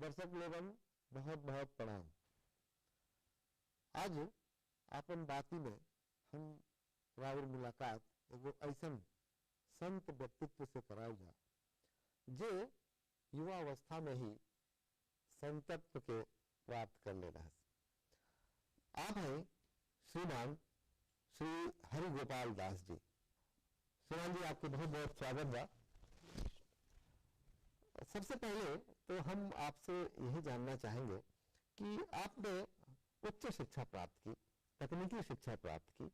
दर्शक लोगन बहुत बहुत प्रणाम। आज आपन बाती में हम राउर मुलाकात एगो ऐसन संत व्यक्तित्व से कराल जा जे युवा अवस्था में ही संतत्व के प्राप्त कर ले रहा। आप हैं श्रीमान श्री हरि गोपाल दास जी। श्रीमान जी, आपको बहुत बहुत स्वागत बा। सबसे पहले तो हम आपसे यही जानना चाहेंगे कि आपने उच्च शिक्षा प्राप्त की, तकनीकी शिक्षा प्राप्त की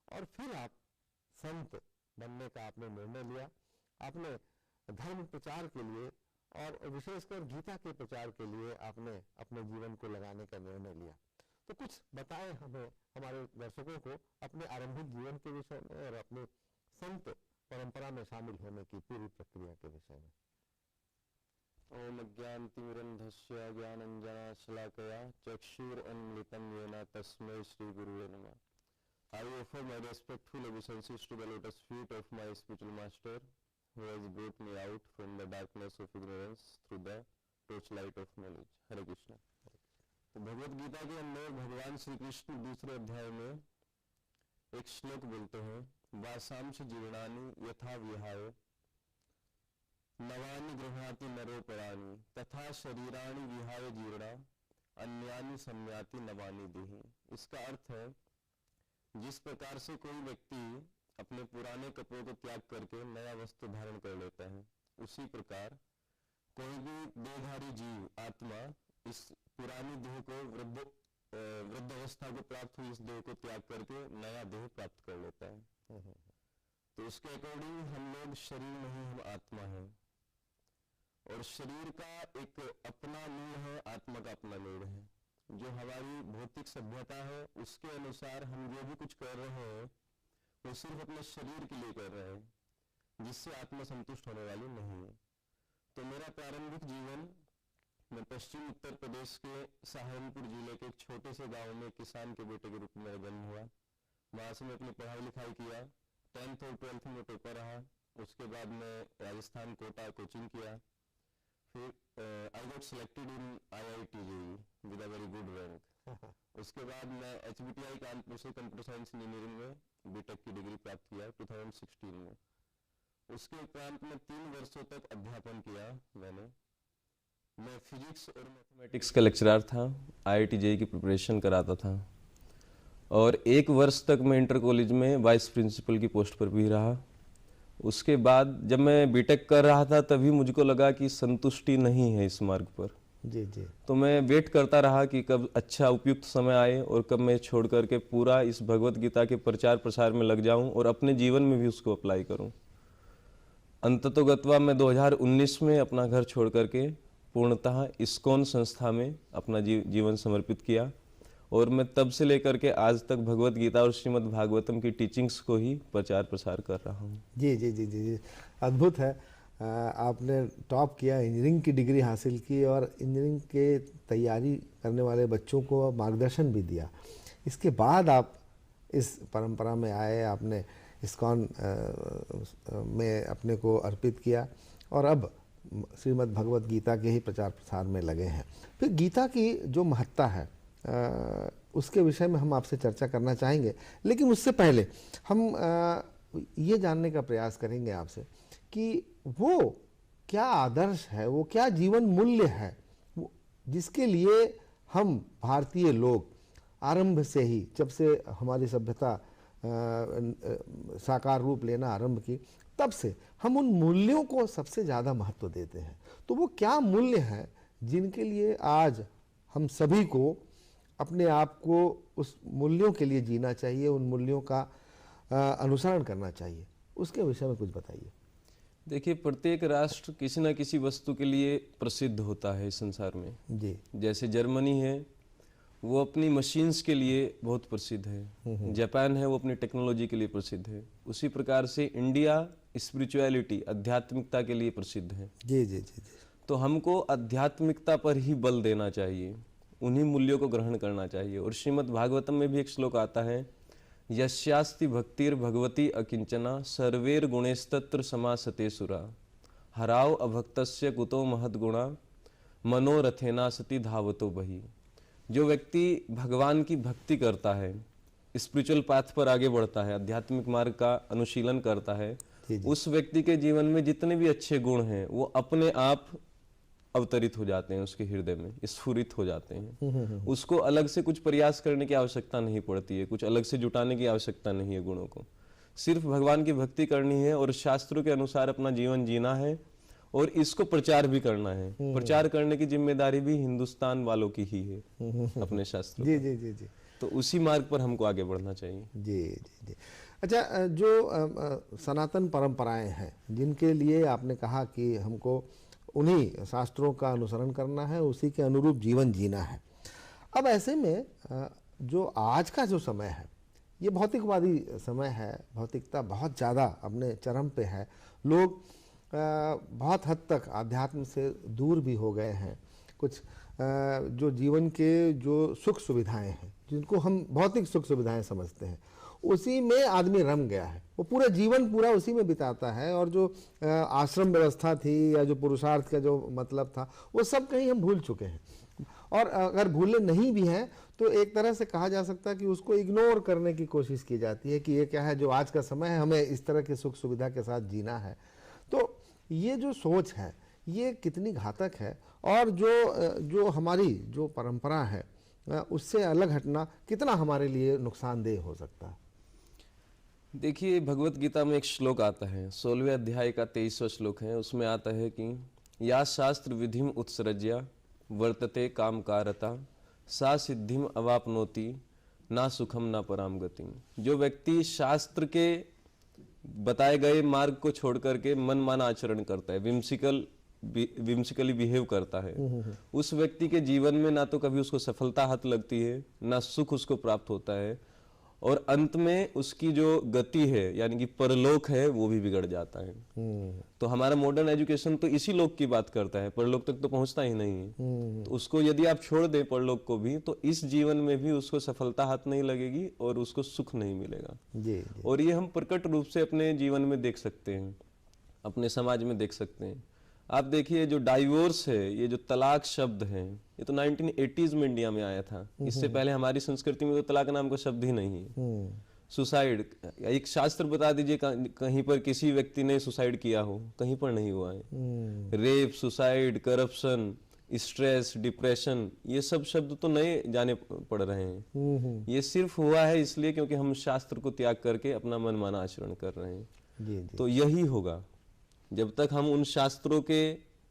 और फिर आप संत बनने का आपने निर्णय लिया। आपने धर्म प्रचार के लिए और विशेषकर गीता के प्रचार के लिए आपने अपने जीवन को लगाने का निर्णय लिया। तो कुछ बताएं हमें, हमारे दर्शकों को, अपने आरंभिक जीवन के विषय में और अपने संत परंपरा में शामिल होने की पूरी प्रक्रिया के विषय में। ओम अज्ञानतिमिरन्धस्य ज्ञानञ्जनशलाकया चक्षुरुन्मिलितं येन तस्मै श्रीगुरुवे नमः। I offer my respectful obeisances to the lotus feet of my spiritual master who has brought me out from the darkness of ignorance through the torchlight of knowledge. हरे कृष्ण। तो भगवत गीता के अंदर भगवान श्री कृष्ण दूसरे अध्याय में एक श्लोक बोलते हैं, वासांश जीर्णानि यथा विहाय नवानि गृह्णाति नरोपराणि तथा शरीराणि विहाय जीर्णा अन्यानि संयाति नवानि देहि। इसका अर्थ है, जिस प्रकार से कोई व्यक्ति अपने पुराने कपड़ों को त्याग करके नया वस्त्र धारण कर लेता है, उसी प्रकार कोई भी देहधारी जीव आत्मा इस पुरानी देह को वृद्ध अवस्था को प्राप्त हुई इस देह को त्याग करके नया देह प्राप्त कर लेता है। तो उसके अकॉर्डिंग हम लोग शरीर नहीं, हम आत्मा है। और शरीर का एक अपना मूल है, आत्मा का अपना मूल है। जो हमारी भौतिक सभ्यता है उसके अनुसार हम जो भी कुछ कर रहे हैं वो सिर्फ अपने शरीर के लिए कर रहे हैं, जिससे आत्मा संतुष्ट होने वाली नहीं है। तो मेरा प्रारंभिक जीवन, मैं पश्चिम उत्तर प्रदेश के सहारनपुर जिले के एक छोटे से गांव में किसान के बेटे के रूप में जन्म हुआ। वहां से मैं अपनी पढ़ाई लिखाई किया, 10th और 12th में टॉपर रहा। उसके बाद मैं राजस्थान कोटा कोचिंग किया। फिर I got selected in IIT JEE with a very good rank। उसके बाद मैं HBTI कानपुर से कंप्यूटर साइंस इंजीनियरिंग में बीटेक की डिग्री प्राप्त किया 2016 में। उसके उपरांत में 3 वर्षों तक अध्यापन किया मैं फिजिक्स और मैथमेटिक्स का लेक्चरर था। IIT JEE की प्रिपरेशन कराता था और 1 वर्ष तक मैं इंटर कॉलेज में वाइस प्रिंसिपल की पोस्ट पर भी रहा। उसके बाद जब मैं बीटेक कर रहा था तभी मुझको लगा कि संतुष्टि नहीं है इस मार्ग पर। जी जी। तो मैं वेट करता रहा कि कब अच्छा उपयुक्त समय आए और कब मैं छोड़ करके पूरा इस भगवत गीता के प्रचार प्रसार में लग जाऊं और अपने जीवन में भी उसको अप्लाई करूं। अंततोगत्वा मैं 2019 में अपना घर छोड़ करके पूर्णतः इस्कॉन संस्था में अपना जीवन समर्पित किया और मैं तब से लेकर के आज तक भगवत गीता और श्रीमद् भागवतम की टीचिंग्स को ही प्रचार प्रसार कर रहा हूँ। जी जी जी जी जी, अद्भुत है। आपने टॉप किया, इंजीनियरिंग की डिग्री हासिल की और इंजीनियरिंग के तैयारी करने वाले बच्चों को मार्गदर्शन भी दिया। इसके बाद आप इस परंपरा में आए, आपने इस्कॉन में अपने को अर्पित किया और अब श्रीमद् भगवत गीता के ही प्रचार प्रसार में लगे हैं। फिर गीता की जो महत्ता है उसके विषय में हम आपसे चर्चा करना चाहेंगे, लेकिन उससे पहले हम ये जानने का प्रयास करेंगे आपसे कि वो क्या आदर्श है, वो क्या जीवन मूल्य है जिसके लिए हम भारतीय लोग आरंभ से ही, जब से हमारी सभ्यता साकार रूप लेना आरंभ की, तब से हम उन मूल्यों को सबसे ज़्यादा महत्व देते हैं। तो वो क्या मूल्य हैं जिनके लिए आज हम सभी को अपने आप को उस मूल्यों के लिए जीना चाहिए, उन मूल्यों का अनुसरण करना चाहिए, उसके विषय में कुछ बताइए। देखिए, प्रत्येक राष्ट्र किसी न किसी वस्तु के लिए प्रसिद्ध होता है इस संसार में। जी। जैसे जर्मनी है वो अपनी मशीन्स के लिए बहुत प्रसिद्ध है, जापान है वो अपनी टेक्नोलॉजी के लिए प्रसिद्ध है। उसी प्रकार से इंडिया स्पिरिचुअलिटी, आध्यात्मिकता के लिए प्रसिद्ध है। जी जी जी जी। तो हमको आध्यात्मिकता पर ही बल देना चाहिए, उन्हीं मूल्यों को ग्रहण करना चाहिए। और श्रीमद् भागवतम में भी एक श्लोक आता है, यस्यास्ति भक्तिर भगवती अकिंचना सर्वेर गुणेस्तत्र समासते सुरा हराव अभक्तस्य कुतो महद्गुणा मनोरथेना सती धावतो बही। जो व्यक्ति भगवान की भक्ति करता है, स्पिरिचुअल पाथ पर आगे बढ़ता है, आध्यात्मिक मार्ग का अनुशीलन करता है, उस व्यक्ति के जीवन में जितने भी अच्छे गुण हैं वो अपने आप अवतरित हो जाते हैं, उसके हृदय में स्फुरित हो जाते हैं। उसको अलग से कुछ प्रयास करने की आवश्यकता नहीं पड़ती है, कुछ अलग से जुटाने की आवश्यकता नहीं है गुणों को। सिर्फ भगवान की भक्ति करनी है और शास्त्रों के अनुसार अपना जीवन जीना है और इसको प्रचार भी करना है। प्रचार करने की जिम्मेदारी भी हिंदुस्तान वालों की ही है अपने शास्त्रों। जी जी जी जी। तो उसी मार्ग पर हमको आगे बढ़ना चाहिए। जी जी जी। अच्छा, जो सनातन परंपराएं हैं जिनके लिए आपने कहा कि हमको उन्हीं शास्त्रों का अनुसरण करना है, उसी के अनुरूप जीवन जीना है। अब ऐसे में जो आज का जो समय है ये भौतिकवादी समय है, भौतिकता बहुत ज़्यादा अपने चरम पे है, लोग बहुत हद तक आध्यात्म से दूर भी हो गए हैं। कुछ जो जीवन के जो सुख सुविधाएं हैं जिनको हम भौतिक सुख सुविधाएं समझते हैं उसी में आदमी रम गया है, वो पूरा जीवन पूरा उसी में बिताता है और जो आश्रम व्यवस्था थी या जो पुरुषार्थ का जो मतलब था वो सब कहीं हम भूल चुके हैं। और अगर भूले नहीं भी हैं तो एक तरह से कहा जा सकता है कि उसको इग्नोर करने की कोशिश की जाती है कि ये क्या है, जो आज का समय है हमें इस तरह की सुख सुविधा के साथ जीना है। तो ये जो सोच है ये कितनी घातक है और जो हमारी जो परंपरा है उससे अलग हटना कितना हमारे लिए नुकसानदेह हो सकता है। देखिए, भगवत गीता में एक श्लोक आता है, 16वें अध्याय का 23वां श्लोक है। उसमें आता है कि या शास्त्र विधिम उत्सृज्य वर्तते कामकारता सा सिद्धिम अवापनोति ना सुखम ना पराम गतिम। जो व्यक्ति शास्त्र के बताए गए मार्ग को छोड़ करके मन माना आचरण करता है, विम्सिकली बिहेव करता है, उस व्यक्ति के जीवन में ना तो कभी उसको सफलता हाथ लगती है, ना सुख उसको प्राप्त होता है और अंत में उसकी जो गति है यानी कि परलोक है वो भी बिगड़ जाता है। तो हमारा मॉडर्न एजुकेशन तो इसी लोक की बात करता है, परलोक तक तो पहुंचता ही नहीं है। तो उसको यदि आप छोड़ दें परलोक को भी तो इस जीवन में भी उसको सफलता हाथ नहीं लगेगी और उसको सुख नहीं मिलेगा। जी। और ये हम प्रकट रूप से अपने जीवन में देख सकते हैं, अपने समाज में देख सकते हैं। आप देखिए, जो डाइवोर्स है, ये जो तलाक शब्द है, ये तो 1980s में इंडिया में आया था। इससे पहले हमारी संस्कृति में तो तलाक नाम का शब्द ही नहीं है। सुसाइड, एक शास्त्र बता दीजिए कहीं पर किसी व्यक्ति ने सुसाइड किया हो, कहीं पर नहीं हुआ है। Rape, suicide, corruption, stress, depression, ये सब शब्द तो नए जाने पड़ रहे हैं। ये सिर्फ हुआ है इसलिए क्योंकि हम शास्त्र को त्याग करके अपना मनमाना आचरण कर रहे हैं। जी जी। तो यही होगा, जब तक हम उन शास्त्रों के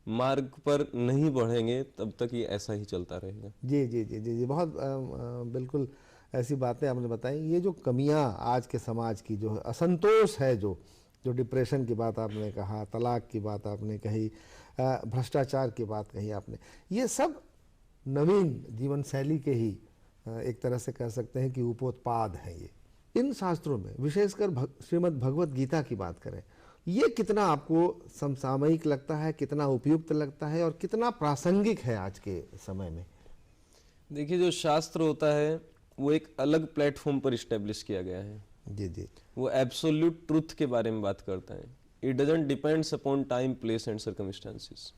मार्ग पर नहीं बढ़ेंगे तब तक ये ऐसा ही चलता रहेगा। जी जी जी जी जी। बहुत बिल्कुल ऐसी बातें आपने बताई। ये जो कमियां आज के समाज की, जो असंतोष है, जो डिप्रेशन की बात आपने कहा, तलाक की बात आपने कही, भ्रष्टाचार की बात कही आपने, ये सब नवीन जीवन शैली के ही एक तरह से कह सकते हैं कि उपोत्पाद हैं। ये इन शास्त्रों में विशेषकर श्रीमद् भगवत गीता की बात करें, ये कितना आपको समसामयिक लगता है, कितना उपयुक्त लगता है और कितना प्रासंगिक है आज के समय में? देखिए, जो शास्त्र होता है वो एक अलग प्लेटफॉर्म पर इस्टेब्लिश किया गया है। जी जी। वो एब्सोल्यूट ट्रुथ के बारे में बात करता है। It doesn't depends upon time, place and circumstances.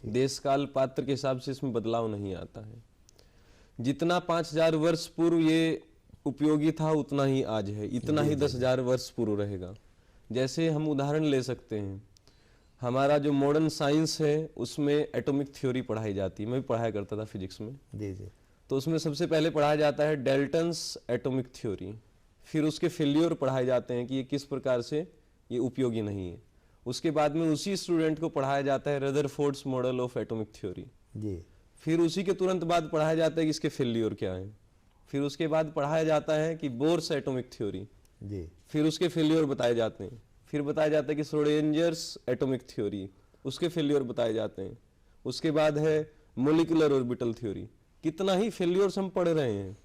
देश काल पात्र के हिसाब से इसमें बदलाव नहीं आता है। जितना 5000 वर्ष पूर्व ये उपयोगी था उतना ही आज है, इतना ही 10,000 वर्ष पूर्व रहेगा। जैसे हम उदाहरण ले सकते हैं, हमारा जो मॉडर्न साइंस है उसमें एटॉमिक थ्योरी पढ़ाई जाती है। मैं भी पढ़ाया करता था फिजिक्स में। जी जी। तो उसमें सबसे पहले पढ़ाया जाता है डाल्टन्स एटॉमिक थ्योरी, फिर उसके फेल्योर पढ़ाए जाते हैं कि ये किस प्रकार से ये उपयोगी नहीं है। उसके बाद में उसी स्टूडेंट को पढ़ाया जाता है Rutherford's model of atomic theory. जी। फिर उसी के तुरंत बाद पढ़ाया जाता है कि इसके फेल्योर क्या है। फिर उसके बाद पढ़ाया जाता है कि बोर्स एटॉमिक थ्योरी। जी। फिर उसके फेल्योर बताए जाते हैं। फिर बताया जाता है कि श्रोडिंजर्स एटॉमिक थ्योरी, उसके फेल्योर बताए जाते हैं। उसके बाद है मोलिकुलर ऑर्बिटल थ्योरी। कितना ही फेल्योर्स हम पढ़ रहे हैं,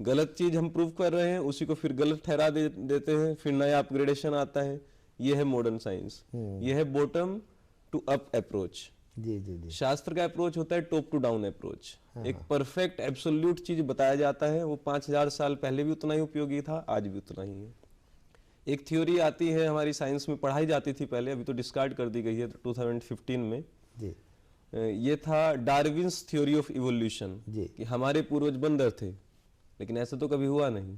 गलत चीज हम प्रूव कर रहे हैं, उसी को फिर गलत ठहरा देते हैं, फिर नया अपग्रेडेशन आता है। ये है मॉडर्न साइंस। ये है बॉटम टू अप अप्रोच। जी जी जी। शास्त्र का अप्रोच होता है टॉप टू डाउन अप्रोच। एक परफेक्ट एब्सोल्यूट चीज बताया जाता है, वो 5000 साल पहले भी उतना ही उपयोगी था, आज भी उतना ही है। एक थ्योरी आती है हमारी साइंस में, पढ़ाई जाती थी पहले, अभी तो डिस्कार्ड कर दी गई है 2015 में। जी। ये था डार्विन्स थ्योरी ऑफ इवोल्यूशन, जी। कि हमारे पूर्वज बंदर थे, लेकिन ऐसा तो कभी हुआ नहीं।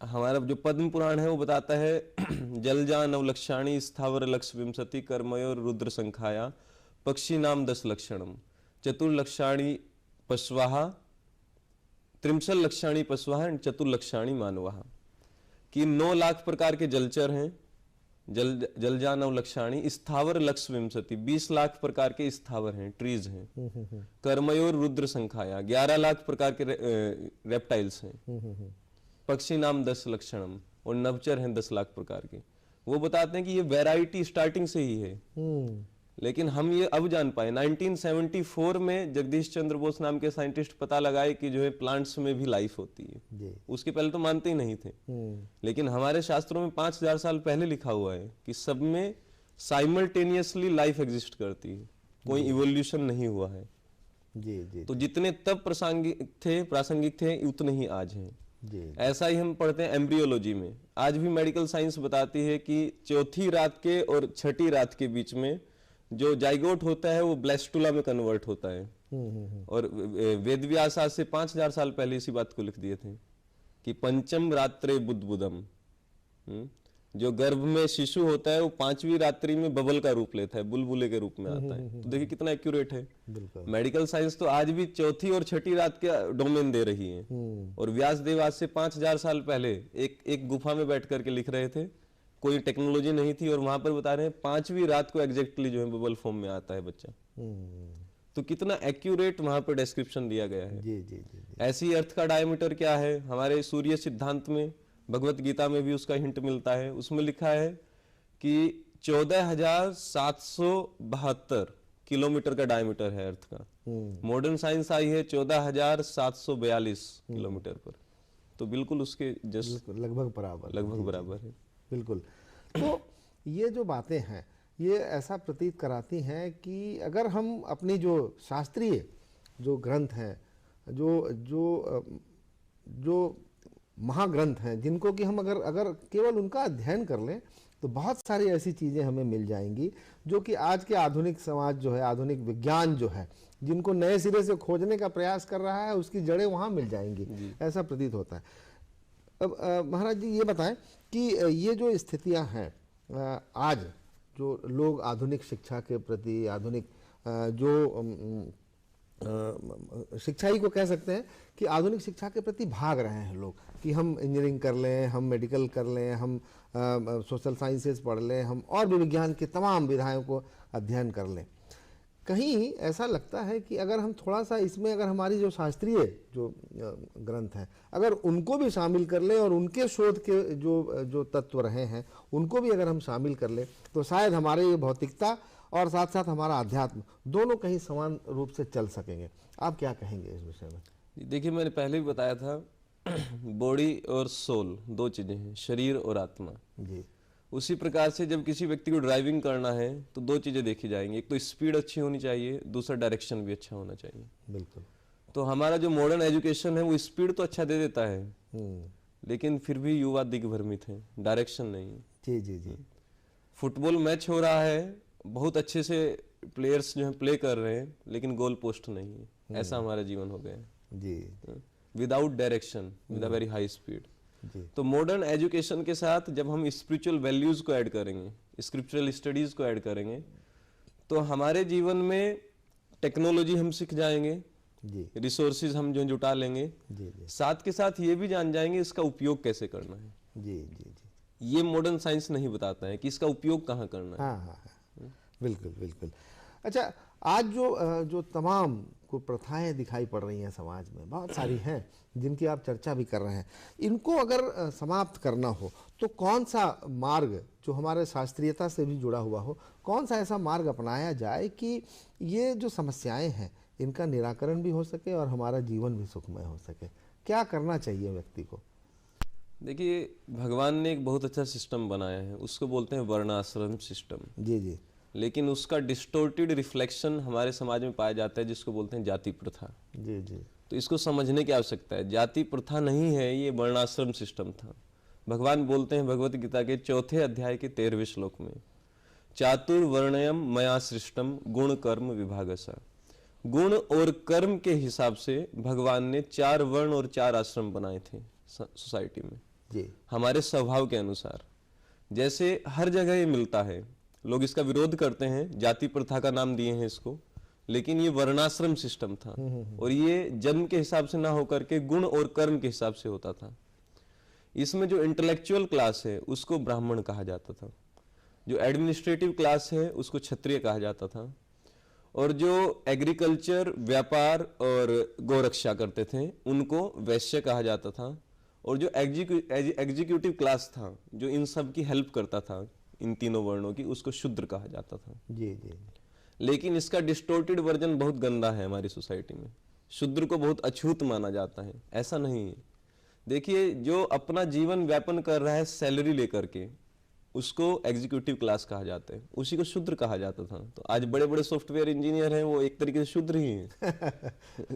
हमारा जो पद्म पुराण है वो बताता है जलजा नवलक्षाणी स्थावर लक्ष विंशति कर्मयोर रुद्र संख्याया पक्षी नाम 10 लक्षणम चतुर्लक्षाणी पशवाहा त्रिंशल लक्षाणी पशवाहा चतुर्लक्षाणी मानवाहा, कि 9 लाख प्रकार के जलचर हैं, जलजा नवलक्षाणी स्थावर लक्ष विंशति 20 लाख प्रकार के स्थावर हैं, ट्रीज हैं, कर्मयोर रुद्र संख्याया 11 लाख प्रकार के रेप्टाइल्स हैं, पक्षी नाम 10 लक्षणम और नवचर हैं 10 लाख प्रकार के। वो बताते हैं कि ये वैरायटी स्टार्टिंग से ही है, लेकिन हम ये अब जान पाए 1974 में जगदीश चंद्र बोस नाम के साइंटिस्ट पता लगाए कि जो है प्लांट्स में भी लाइफ होती है जी। उसके पहले तो मानते ही नहीं थे, लेकिन हमारे शास्त्रों में 5000 साल पहले लिखा हुआ है कि सब में साइमल्टेनियसली लाइफ एग्जिस्ट करती है, कोई इवोल्यूशन नहीं हुआ है। जी जी तो जितने तब प्रासंगिक थे उतने ही आज हैं। जी। ऐसा ही हम पढ़ते हैं एम्ब्रियोलॉजी में, आज भी मेडिकल साइंस बताती है कि चौथी रात के और छठी रात के बीच में जो जाइगोट होता है वो ब्लेस्टुला में कन्वर्ट होता है। और वेद व्यास आज से 5000 साल पहले इसी बात को लिख दिए थे कि पंचम रात्रे बुद्बुदम, जो गर्भ में शिशु होता है वो 5वीं रात्रि में बबल का रूप लेता है, बुलबुले के रूप में आता है। तो देखिए कितना एक्यूरेट है। मेडिकल साइंस तो आज भी चौथी और छठी रात का डोमेन दे रही है। और व्यास देव आज से 5000 साल पहले एक गुफा में बैठ करके लिख रहे थे, कोई टेक्नोलॉजी नहीं थी, और वहां पर बता रहे हैं 5वीं रात को एग्जैक्टली जो है बबल फॉर्म में आता है बच्चा। तो कितना एक्यूरेट वहां पर डिस्क्रिप्शन दिया गया है। जी जी जी। ऐसी अर्थ का डायमीटर क्या है, हमारे सूर्य सिद्धांत में, भगवत गीता में भी उसका हिंट मिलता है। उसमें लिखा है कि 14,772 किलोमीटर का डायमीटर है अर्थ का। मॉडर्न साइंस आई है 14,742 किलोमीटर पर, तो बिल्कुल उसके जस्ट लगभग बराबर है। बिल्कुल। तो ये जो बातें हैं ये ऐसा प्रतीत कराती हैं कि अगर हम अपनी जो शास्त्रीय जो ग्रंथ हैं, जो महाग्रंथ हैं, जिनको कि हम अगर केवल उनका अध्ययन कर लें तो बहुत सारी ऐसी चीज़ें हमें मिल जाएंगी जो कि आज के आधुनिक समाज जो है, आधुनिक विज्ञान जो है, जिनको नए सिरे से खोजने का प्रयास कर रहा है, उसकी जड़ें वहाँ मिल जाएंगी, ऐसा प्रतीत होता है। अब महाराज जी ये बताएं कि ये जो स्थितियाँ हैं आज जो लोग आधुनिक शिक्षा के प्रति, आधुनिक जो शिक्षा ही को कह सकते हैं कि आधुनिक शिक्षा के प्रति भाग रहे हैं लोग, कि हम इंजीनियरिंग कर लें, हम मेडिकल कर लें, हम सोशल साइंसेस पढ़ लें, हम और भी विज्ञान के तमाम विधाओं को अध्ययन कर लें। कहीं ऐसा लगता है कि अगर हम थोड़ा सा इसमें अगर हमारी जो शास्त्रीय जो ग्रंथ हैं अगर उनको भी शामिल कर लें और उनके शोध के जो तत्व रहे हैं उनको भी अगर हम शामिल कर लें तो शायद हमारे ये भौतिकता और साथ साथ हमारा अध्यात्म दोनों कहीं समान रूप से चल सकेंगे। आप क्या कहेंगे इस विषय में? देखिए, मैंने पहले भी बताया था बॉडी और सोल दो चीजें हैं, शरीर और आत्मा जी। उसी प्रकार से जब किसी व्यक्ति को ड्राइविंग करना है तो दो चीजें देखी जाएंगी, एक तो स्पीड अच्छी होनी चाहिए, दूसरा डायरेक्शन भी अच्छा होना चाहिए। बिल्कुल। तो हमारा जो मॉडर्न एजुकेशन है वो स्पीड तो अच्छा दे देता है, लेकिन फिर भी युवा दिग्भ्रमित है, डायरेक्शन नहीं है। जी जी जी। फुटबॉल मैच हो रहा है, बहुत अच्छे से प्लेयर्स जो है प्ले कर रहे हैं, लेकिन गोल पोस्ट नहीं है। ऐसा हमारा जीवन हो गया जी, without direction, with a very high speed. जी। तो मॉडर्न एजुकेशन के साथ जब हम स्पिरिचुअल वैल्यूज को ऐड करेंगे, स्क्रिप्चुरल स्टडीज को ऐड करेंगे, तो हमारे जीवन में टेक्नोलॉजी हम सीख जाएंगे जी, रिसोर्सेज हम जो जुटा लेंगे, जी जी साथ के साथ ये भी जान जाएंगे इसका उपयोग कैसे करना है। जी जी जी। ये मॉडर्न साइंस नहीं बताता है कि इसका उपयोग कहाँ करना है। हाँ हाँ हाँ, बिल्कुल बिल्कुल। अच्छा, आज जो तमाम को प्रथाएं दिखाई पड़ रही हैं समाज में, बहुत सारी हैं जिनकी आप चर्चा भी कर रहे हैं, इनको अगर समाप्त करना हो तो कौन सा मार्ग जो हमारे शास्त्रीयता से भी जुड़ा हुआ हो, कौन सा ऐसा मार्ग अपनाया जाए कि ये जो समस्याएं हैं इनका निराकरण भी हो सके और हमारा जीवन भी सुखमय हो सके? क्या करना चाहिए व्यक्ति को? देखिए, भगवान ने एक बहुत अच्छा सिस्टम बनाया है, उसको बोलते हैं वर्णाश्रम सिस्टम। जी जी। लेकिन उसका डिस्टोर्टेड रिफ्लेक्शन हमारे समाज में पाया जाता है, जिसको बोलते हैं जाति प्रथा। जी जी। तो इसको समझने की आवश्यकता है। जाति प्रथा नहीं है, ये वर्णाश्रम सिस्टम था। भगवान बोलते हैं भगवत गीता के 4थे अध्याय के 13वें श्लोक में, चातुर्वर्ण्यम मया सृष्टम गुण कर्म विभागसा। गुण और कर्म के हिसाब से भगवान ने 4 वर्ण और 4 आश्रम बनाए थे सोसाइटी में जी। हमारे स्वभाव के अनुसार। जैसे हर जगह ये मिलता है, लोग इसका विरोध करते हैं, जाति प्रथा का नाम दिए हैं इसको, लेकिन ये वर्णाश्रम सिस्टम था और ये जन्म के हिसाब से ना होकर के गुण और कर्म के हिसाब से होता था। इसमें जो इंटेलेक्चुअल क्लास है उसको ब्राह्मण कहा जाता था, जो एडमिनिस्ट्रेटिव क्लास है उसको क्षत्रिय कहा जाता था, और जो एग्रीकल्चर, व्यापार और गौरक्षा करते थे उनको वैश्य कहा जाता था, और जो एग्जीक्यूटिव क्लास था जो इन सब की हेल्प करता था, इन तीनों वर्णों की, उसको शूद्र कहा जाता था। जी जी। लेकिन इसका डिस्टोर्टेड वर्जन बहुत गंदा है हमारी सोसाइटी में। शूद्र को बहुत अछूत माना जाता है, ऐसा नहीं है। देखिए, जो अपना जीवन व्यापन कर रहा है सैलरी लेकर के, उसको एग्जीक्यूटिव क्लास कहा जाता है, उसी को शूद्र कहा जाता था। तो आज बड़े बड़े सॉफ्टवेयर इंजीनियर हैं, वो एक तरीके से शूद्र ही हैं।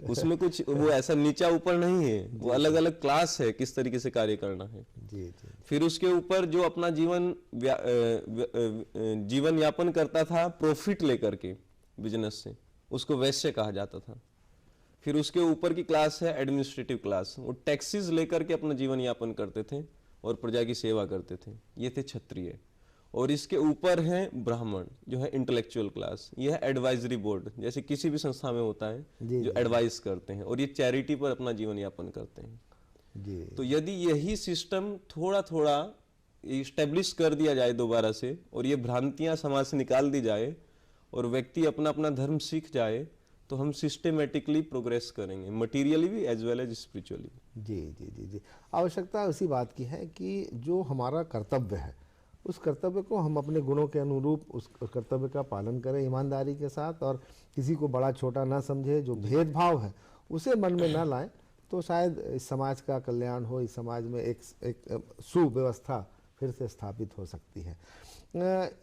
उसमें कुछ वो ऐसा नीचा ऊपर नहीं है, वो अलग अलग क्लास है किस तरीके से कार्य करना है। जी जी। फिर उसके ऊपर जो अपना जीवन यापन करता था प्रॉफिट लेकर के बिजनेस से, उसको वैश्य कहा जाता था। फिर उसके ऊपर की क्लास है एडमिनिस्ट्रेटिव क्लास, वो टैक्सेस लेकर के अपना जीवन यापन करते थे और प्रजा की सेवा करते थे, ये थे क्षत्रिय। और इसके ऊपर है ब्राह्मण जो है इंटेलेक्चुअल क्लास, ये है एडवाइजरी बोर्ड, जैसे किसी भी संस्था में होता है जो एडवाइस करते हैं, और ये चैरिटी पर अपना जीवन यापन करते हैं जी। तो यदि यही सिस्टम थोड़ा थोड़ा इस्टेब्लिश कर दिया जाए दोबारा से, और ये भ्रांतियां समाज से निकाल दी जाए, और व्यक्ति अपना अपना धर्म सीख जाए, तो हम सिस्टेमेटिकली प्रोग्रेस करेंगे, मटेरियली भी एज वेल एज स्पिरिचुअली। जी जी जी जी। आवश्यकता उसी बात की है कि जो हमारा कर्तव्य है, उस कर्तव्य को हम अपने गुणों के अनुरूप उस कर्तव्य का पालन करें ईमानदारी के साथ, और किसी को बड़ा छोटा ना समझे, जो भेदभाव है उसे मन में ना लाएं, तो शायद इस समाज का कल्याण हो, इस समाज में एक सुव्यवस्था फिर से स्थापित हो सकती है।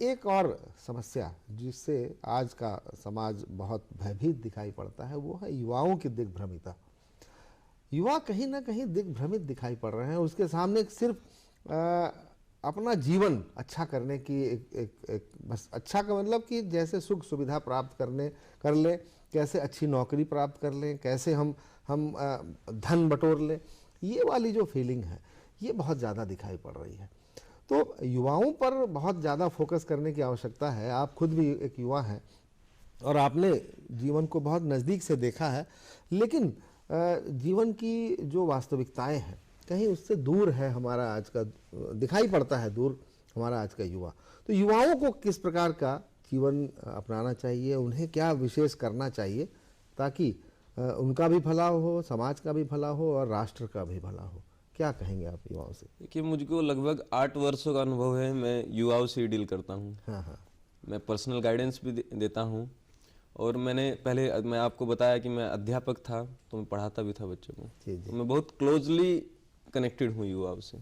एक और समस्या जिससे आज का समाज बहुत भयभीत दिखाई पड़ता है, वो है युवाओं की दिग्भ्रमिता। युवा कहीं ना कहीं दिग्भ्रमित दिखाई पड़ रहे हैं, उसके सामने सिर्फ अपना जीवन अच्छा करने की एक बस, अच्छा का मतलब कि जैसे सुख सुविधा प्राप्त कर ले, कैसे अच्छी नौकरी प्राप्त कर लें, कैसे हम धन बटोर लें, ये वाली जो फीलिंग है ये बहुत ज़्यादा दिखाई पड़ रही है। तो युवाओं पर बहुत ज़्यादा फोकस करने की आवश्यकता है। आप खुद भी एक युवा हैं और आपने जीवन को बहुत नज़दीक से देखा है, लेकिन जीवन की जो वास्तविकताएं हैं कहीं उससे दूर है हमारा आज का, दिखाई पड़ता है दूर हमारा आज का युवा। तो युवाओं को किस प्रकार का जीवन अपनाना चाहिए, उन्हें क्या विशेष करना चाहिए ताकि उनका भी भला हो, समाज का भी भला हो और राष्ट्र का भी भला हो? क्या कहेंगे आप युवाओं से? देखिए, मुझको लगभग 8 वर्षों का अनुभव है, मैं युवाओं से डील करता हूँ। हाँ हाँ। मैं पर्सनल गाइडेंस भी देता हूँ, और मैं आपको बताया कि मैं अध्यापक था, तो मैं पढ़ाता भी था बच्चों को। तो मैं बहुत क्लोजली कनेक्टेड हूँ युवाओं से।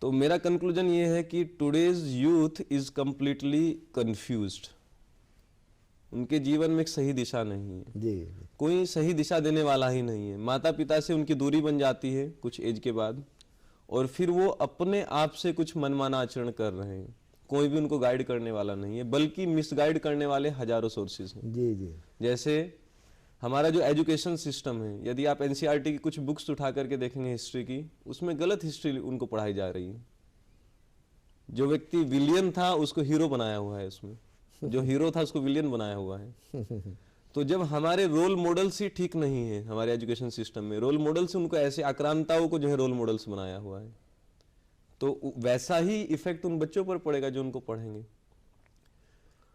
तो मेरा कंक्लूजन ये है कि today's youth is completely confused. उनके जीवन में एक सही दिशा नहीं है जी। कोई सही दिशा देने वाला ही नहीं है। माता पिता से उनकी दूरी बन जाती है कुछ एज के बाद, और फिर वो अपने आप से कुछ मनमाना आचरण कर रहे हैं। कोई भी उनको गाइड करने वाला नहीं है, बल्कि मिसगाइड करने वाले हजारों सोर्सेज हैं। जी जी। जैसे हमारा जो एजुकेशन सिस्टम है, यदि आप एनसीईआरटी की कुछ बुक्स उठा करके देखेंगे हिस्ट्री की, उसमें गलत हिस्ट्री उनको पढ़ाई जा रही है। जो व्यक्ति विलियन था उसको हीरो बनाया हुआ है उसमें, जो हीरो था उसको विलियन बनाया हुआ है। तो जब हमारे रोल मॉडल्स ही ठीक नहीं है, हमारे एजुकेशन सिस्टम में रोल मॉडल्स उनको ऐसे आक्रांताओं को जो है रोल मॉडल्स बनाया हुआ है, तो वैसा ही इफेक्ट उन बच्चों पर पड़ेगा जो उनको पढ़ेंगे।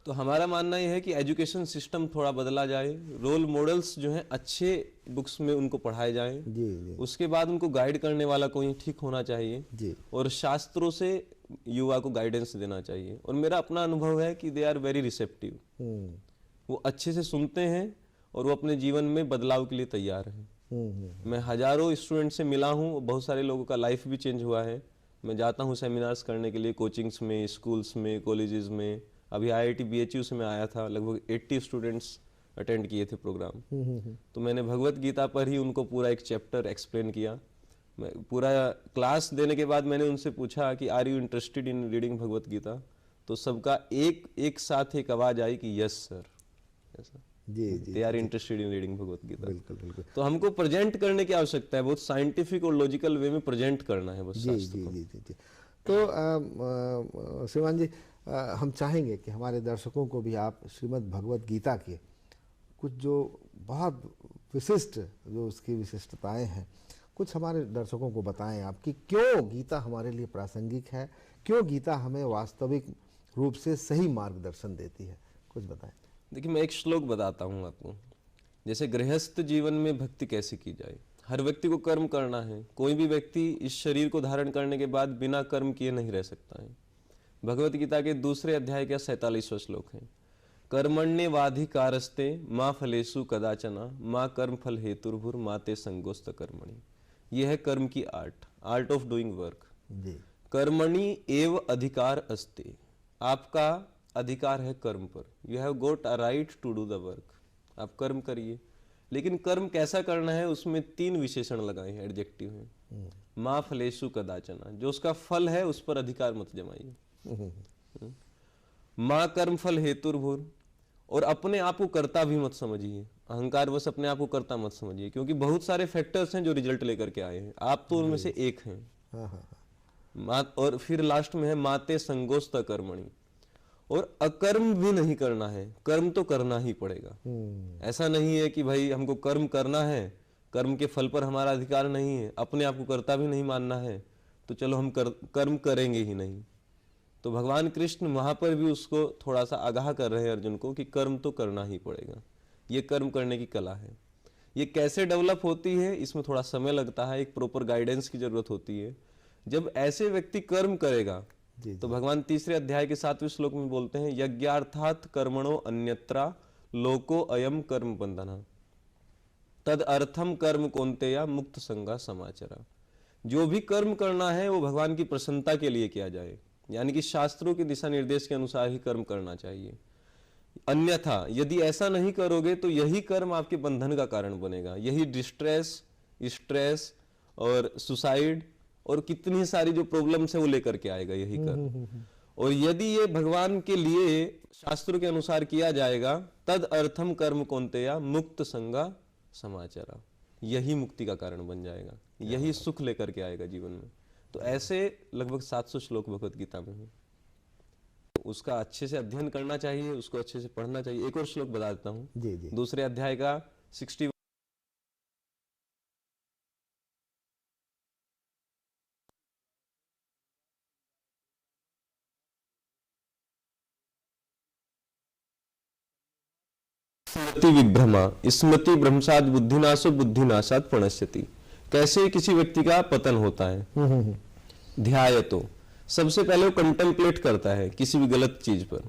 तो हमारा मानना यह है कि एजुकेशन सिस्टम थोड़ा बदला जाए, रोल मॉडल्स जो हैं अच्छे बुक्स में उनको पढ़ाए जाएं। जी। उसके बाद उनको गाइड करने वाला कोई ठीक होना चाहिए जी। और शास्त्रों से युवा को गाइडेंस देना चाहिए। और मेरा अपना अनुभव है कि दे आर वेरी रिसेप्टिव, वो अच्छे से सुनते हैं और वो अपने जीवन में बदलाव के लिए तैयार हैं। मैं हजारों स्टूडेंट से मिला हूँ, बहुत सारे लोगों का लाइफ भी चेंज हुआ है। मैं जाता हूँ सेमिनार्स करने के लिए, कोचिंग्स में, स्कूल्स में, कॉलेजेस में। अभी IIT BHU से मैं आया था, लगभग 80 स्टूडेंट्स अटेंड किए थे प्रोग्राम। तो मैंने भगवत गीता पर ही उनको पूरा एक चैप्टर एक्सप्लेन किया। पूरा क्लास देने के बाद मैंने उनसे पूछा कि are you interested in reading Bhagavad Gita? तो सबका एक एक साथ एक आवाज आई कि यस सर, जी जी they are interested in reading Bhagavad Gita. बिल्कुल बिल्कुल। तो हमको प्रेजेंट करने की आवश्यकता है, बहुत साइंटिफिक और लॉजिकल वे में प्रेजेंट करना है बस जी शास्त्र जी को। जी जी जी। तो श्रीमान जी, हम चाहेंगे कि हमारे दर्शकों को भी आप श्रीमद् भगवत गीता के कुछ जो बहुत विशिष्ट, जो उसकी विशिष्टताएं हैं, कुछ हमारे दर्शकों को बताएं आप कि क्यों गीता हमारे लिए प्रासंगिक है, क्यों गीता हमें वास्तविक रूप से सही मार्गदर्शन देती है, कुछ बताएं। देखिए, मैं एक श्लोक बताता हूँ आपको। जैसे गृहस्थ जीवन में भक्ति कैसे की जाए। हर व्यक्ति को कर्म करना है। कोई भी व्यक्ति इस शरीर को धारण करने के बाद बिना कर्म किए नहीं रह सकता है। भगवत गीता के दूसरे अध्याय का 47वां श्लोक है, कर्मण्येवाधिकारस्ते माँ फलेषु कदाचना माँ कर्म फल हेतुर्भुर माते संगोस्त कर्मणि। यह है कर्म की आर्ट ऑफ डूइंग वर्क। जी। कर्मणि एव अधिकार अस्ते, आपका अधिकार है कर्म पर। You have got a right to do the work. आप कर्म करिए, लेकिन कर्म कैसा करना है उसमें 3 विशेषण लगाए हैं, एडजेक्टिव हैं। माँ फलेषु कदाचना, जो उसका फल है उस पर अधिकार मत जमाइए। माँ कर्म फल हेतुर्भुर, और अपने आप को कर्ता भी मत समझिए। अहंकार बस अपने आप को कर्ता मत समझिए, क्योंकि बहुत सारे फैक्टर्स हैं जो रिजल्ट लेकर के आए हैं, आप तो उनमें से एक हैं। हाँ हाँ और फिर लास्ट में है माते संगोस्त कर्मणि, और अकर्म भी नहीं करना है, कर्म तो करना ही पड़ेगा। ऐसा नहीं है कि भाई हमको कर्म करना है, कर्म के फल पर हमारा अधिकार नहीं है, अपने आप को कर्ता भी नहीं मानना है, तो चलो हम कर्म करेंगे ही नहीं। तो भगवान कृष्ण वहां पर भी उसको थोड़ा सा आगाह कर रहे हैं अर्जुन को कि कर्म तो करना ही पड़ेगा। ये कर्म करने की कला है। ये कैसे डेवलप होती है, इसमें थोड़ा समय लगता है, एक प्रॉपर गाइडेंस की जरूरत होती है। जब ऐसे व्यक्ति कर्म करेगा तो भगवान तीसरे अध्याय के 7वें श्लोक में बोलते हैं, यज्ञार्थात् कर्मणो अन्यत्रा लोको अयम कर्म बंधना तद अर्थम कर्म कौन्तेया मुक्त संगा समाचरा। जो भी कर्म करना है वो भगवान की प्रसन्नता के लिए किया जाए, यानी कि शास्त्रों के दिशा निर्देश के अनुसार ही कर्म करना चाहिए। अन्यथा यदि ऐसा नहीं करोगे तो यही कर्म आपके बंधन का कारण बनेगा। यही डिस्ट्रेस, स्ट्रेस और सुसाइड और कितनी सारी जो प्रॉब्लम्स है वो लेकर के आएगा यही कर्म। और यदि ये भगवान के लिए शास्त्रों के अनुसार किया जाएगा, तद अर्थम कर्म कौन्तेया मुक्त संगा समाचारा, यही मुक्ति का कारण बन जाएगा, यही सुख लेकर के आएगा जीवन में। तो ऐसे लगभग 700 श्लोक भगवत गीता में है। उसका अच्छे से अध्ययन करना चाहिए, उसको अच्छे से पढ़ना चाहिए। एक और श्लोक बता देता हूँ, जी जी। दूसरे अध्याय का 60 स्मृति विभ्रमा स्मृति भ्रंशात बुद्धिनाशो बुद्धिनाशात प्रणश्यति। कैसे किसी व्यक्ति का पतन होता है। ध्यायतो, सबसे पहले वो कंटेम्पलेट करता है किसी भी गलत चीज पर।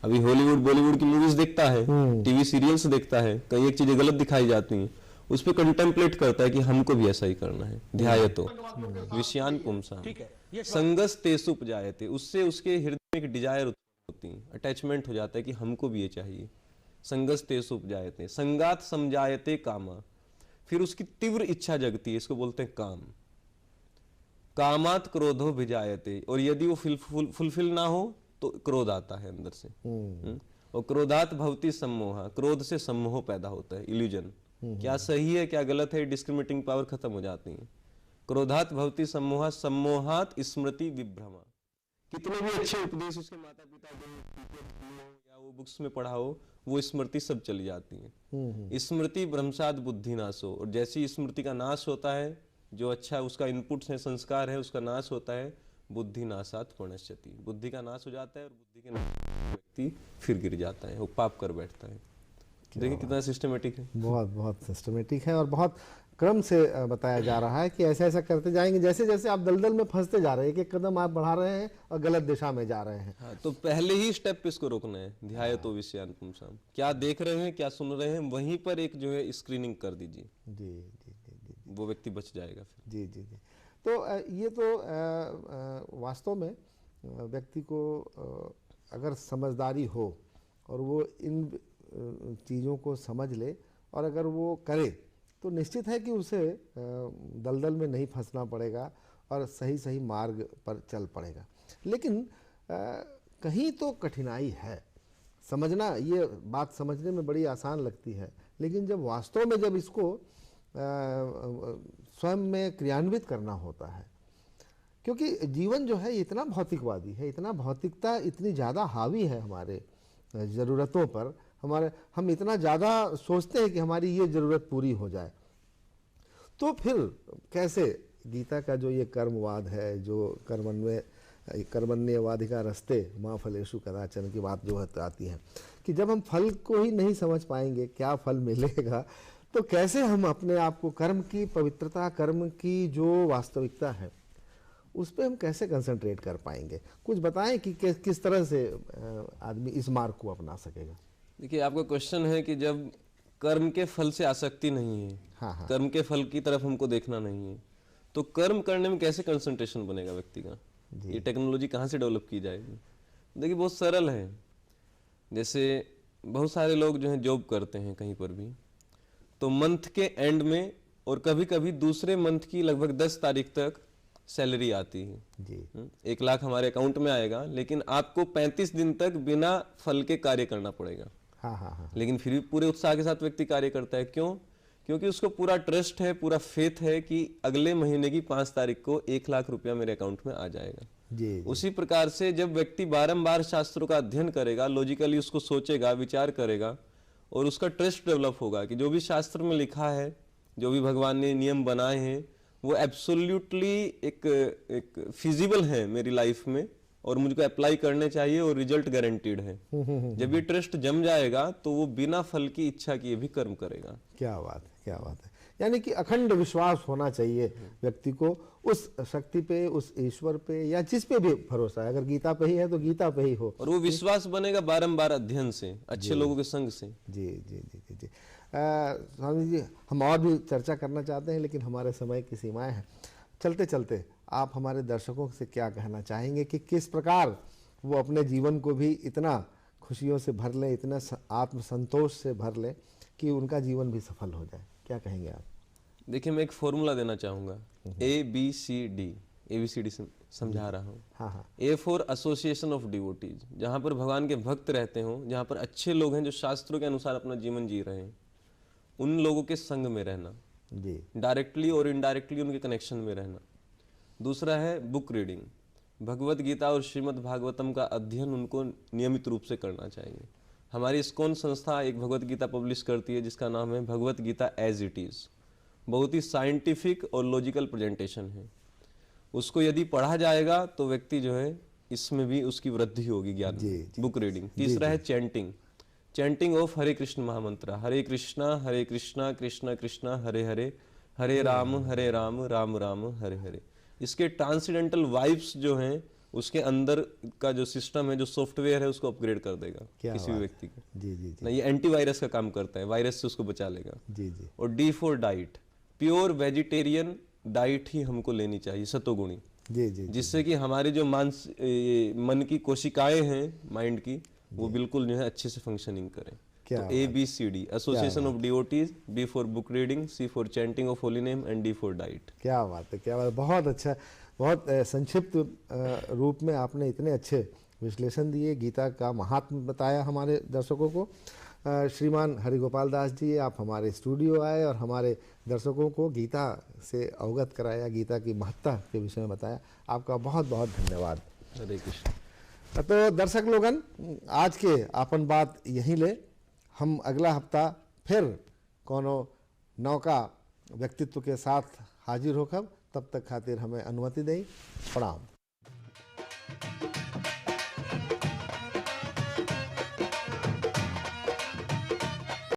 अभी हॉलीवुड बॉलीवुड की मूवीज देखता है, टीवी सीरियल्स देखता है, कई एक चीजें गलत दिखाई जाती हैं, उस पर कंटेम्पलेट करता है कि हमको भी ऐसा ही करना है। ध्यायतो विषयान पुंसा संगस तेसु उपजायते, उससे उसके हृदय में एक डिजायर होती है, अटैचमेंट हो जाता है कि हमको भी ये चाहिए। संगस तेसु उपजायते संगात समझायते कामा, फिर उसकी तीव्र इच्छा जगती है, इसको बोलते हैं काम। कामात क्रोधो भिजायते, और यदि वो फुलफिल ना हो तो क्रोध आता है अंदर से। और क्रोधात भवति सम्मोहा, क्रोध से सम्मोह पैदा होता है, इल्यूजन, क्या सही है क्या गलत है, डिस्क्रिमिनेटिंग पावर खत्म हो जाती है। क्रोधात भवति सम्मोहा सम्मोहात स्मृति विभ्रमा। कितने भी अच्छे उपदेश उसके माता पिता या वो बुक्स में पढ़ा हो, वो स्मृति सब चली जाती है। स्मृति भ्रंशात बुद्धि नाशो, और जैसी स्मृति का नाश होता है, जो अच्छा उसका इनपुट्स है, संस्कार है, उसका नाश होता है, बुद्धि नाशात प्रणश्यति, बुद्धि का नाश हो जाता है, और बुद्धि के नाश व्यक्ति फिर गिर जाता है, वो पाप कर बैठता है। देखिए कितना सिस्टमेटिक है। बहुत बहुत सिस्टमेटिक है और बहुत क्रम से बताया जा रहा है कि ऐसा ऐसा करते जाएंगे, जैसे जैसे आप दलदल में फंसते जा रहे हैं, एक कदम आप बढ़ा रहे हैं और गलत दिशा में जा रहे हैं। हाँ, तो पहले ही स्टेप पे इसको रोकना है। ध्यायतो विषयान पुंसाम, क्या देख रहे हैं क्या सुन रहे हैं, वहीं पर एक जो है स्क्रीनिंग कर दीजिए। जी जी जी जी, वो व्यक्ति बच जाएगा फिर। जी जी जी। तो ये तो वास्तव में व्यक्ति को अगर समझदारी हो और वो इन चीज़ों को समझ ले और अगर वो करे, तो निश्चित है कि उसे दलदल में नहीं फंसना पड़ेगा और सही सही मार्ग पर चल पड़ेगा। लेकिन कहीं तो कठिनाई है। समझना, ये बात समझने में बड़ी आसान लगती है, लेकिन जब वास्तव में जब इसको स्वयं में क्रियान्वित करना होता है, क्योंकि जीवन जो है इतना भौतिकवादी है, इतना भौतिकता इतनी ज़्यादा हावी है हमारे ज़रूरतों पर, हम इतना ज़्यादा सोचते हैं कि हमारी ये ज़रूरत पूरी हो जाए, तो फिर कैसे गीता का जो ये कर्मवाद है, जो कर्मण्येवाधिकार रस्ते माँ फलेषु कदाचन की बात जो आती है कि जब हम फल को ही नहीं समझ पाएंगे क्या फल मिलेगा, तो कैसे हम अपने आप को कर्म की पवित्रता, कर्म की जो वास्तविकता है उस पर हम कैसे कंसंट्रेट कर पाएंगे। कुछ बताएं कि किस तरह से आदमी इस मार्ग को अपना सकेगा। देखिए, आपका क्वेश्चन है कि जब कर्म के फल से आसक्ति नहीं है, हाँ। कर्म के फल की तरफ हमको देखना नहीं है, तो कर्म करने में कैसे कंसंट्रेशन बनेगा व्यक्ति का? ये टेक्नोलॉजी कहाँ से डेवलप की जाएगी? देखिए, बहुत सरल है। जैसे बहुत सारे लोग जो हैं जॉब करते हैं कहीं पर भी, तो मंथ के एंड में और कभी कभी दूसरे मंथ की लगभग 10 तारीख तक सैलरी आती है जी। 1 लाख हमारे अकाउंट में आएगा, लेकिन आपको 35 दिन तक बिना फल के कार्य करना पड़ेगा। हाँ। लेकिन फिर भी पूरे उत्साह के साथ व्यक्ति कार्य करता है। क्यों? क्योंकि उसको पूरा ट्रस्ट है, पूरा फेथ है कि अगले महीने की 5 तारीख को 1 लाख रुपया मेरे अकाउंट में आ जाएगा। जी। उसी प्रकार से जब व्यक्ति बारंबार शास्त्रों का अध्ययन करेगा, लॉजिकली उसको सोचेगा, विचार करेगा, और उसका ट्रस्ट डेवलप होगा कि जो भी शास्त्र में लिखा है, जो भी भगवान ने नियम बनाए हैं, वो एब्सोल्युटली एक फिजिबल है मेरी लाइफ में, और मुझको अप्लाई करने चाहिए, और रिजल्ट गारंटीड है। जब ये ट्रस्ट जम जाएगा तो वो बिना फल की इच्छा किए भी कर्म करेगा। क्या बात है, क्या बात है। यानी कि अखंड विश्वास होना चाहिए व्यक्ति को उस शक्ति पे, उस ईश्वर पे, या जिस पे भी भरोसा है। अगर गीता पे ही है तो गीता पे ही हो, और वो विश्वास बनेगा बारंबार अध्ययन से, अच्छे लोगों के संग से। जी जी जी जी जी। स्वामी जी, हम और भी चर्चा करना चाहते हैं, लेकिन हमारे समय की सीमाएं हैं। चलते चलते आप हमारे दर्शकों से क्या कहना चाहेंगे कि किस प्रकार वो अपने जीवन को भी इतना खुशियों से भर लें, इतना आत्मसंतोष से भर लें कि उनका जीवन भी सफल हो जाए? क्या कहेंगे आप? देखिए, मैं एक फॉर्मूला देना चाहूंगा, ABCD, ABCD समझा रहा हूँ। हाँ। A for association of devotees, जहाँ पर भगवान के भक्त रहते हों, जहाँ पर अच्छे लोग हैं जो शास्त्रों के अनुसार अपना जीवन जी रहे हैं, उन लोगों के संग में रहना जी, डायरेक्टली और इनडायरेक्टली उनके कनेक्शन में रहना। दूसरा है बुक रीडिंग, भगवत गीता और श्रीमद् भागवतम का अध्ययन उनको नियमित रूप से करना चाहिए। हमारी इस्कॉन संस्था एक भगवत गीता पब्लिश करती है जिसका नाम है Bhagavad Gita as it is. बहुत ही साइंटिफिक और लॉजिकल प्रेजेंटेशन है। उसको यदि पढ़ा जाएगा तो व्यक्ति जो है इसमें भी उसकी वृद्धि होगी ज्ञान में। Book reading. तीसरा है चैंटिंग, चैंटिंग ऑफ हरे कृष्ण महामंत्र, हरे कृष्णा कृष्ण कृष्ण हरे हरे, हरे राम राम राम हरे हरे। इसके ट्रांसेंडेंटल वाइब्स जो हैं उसके अंदर का जो सिस्टम है, जो सॉफ्टवेयर है, उसको अपग्रेड कर देगा किसी भी व्यक्ति को। जी जी ना ये एंटीवायरस का काम करता है, वायरस से उसको बचा लेगा। जी जी। और D for diet, pure vegetarian diet ही हमको लेनी चाहिए, सतोगुणी, जी जी, जिससे कि हमारी जो मन की कोशिकाएं हैं माइंड की, वो बिल्कुल जो है अच्छे से फंक्शनिंग करें। तो ABCD, association of devotees, B for book reading, C for chanting of holy name and D for diet. क्या बात है, क्या बात है। बहुत अच्छा, बहुत संक्षिप्त रूप में आपने इतने अच्छे विश्लेषण दिए, गीता का महात्म्य बताया हमारे दर्शकों को। श्रीमान हरिगोपाल दास जी, आप हमारे स्टूडियो आए और हमारे दर्शकों को गीता से अवगत कराया, गीता की महत्ता के विषय में बताया। आपका बहुत बहुत धन्यवाद। हरे कृष्ण। तो दर्शक लोगन, आज के आपन बात यहीं ले। हम अगला हफ्ता फिर कोनो नौका व्यक्तित्व के साथ हाजिर होकर, तब तक खातिर हमें अनुमति दें। प्रणाम।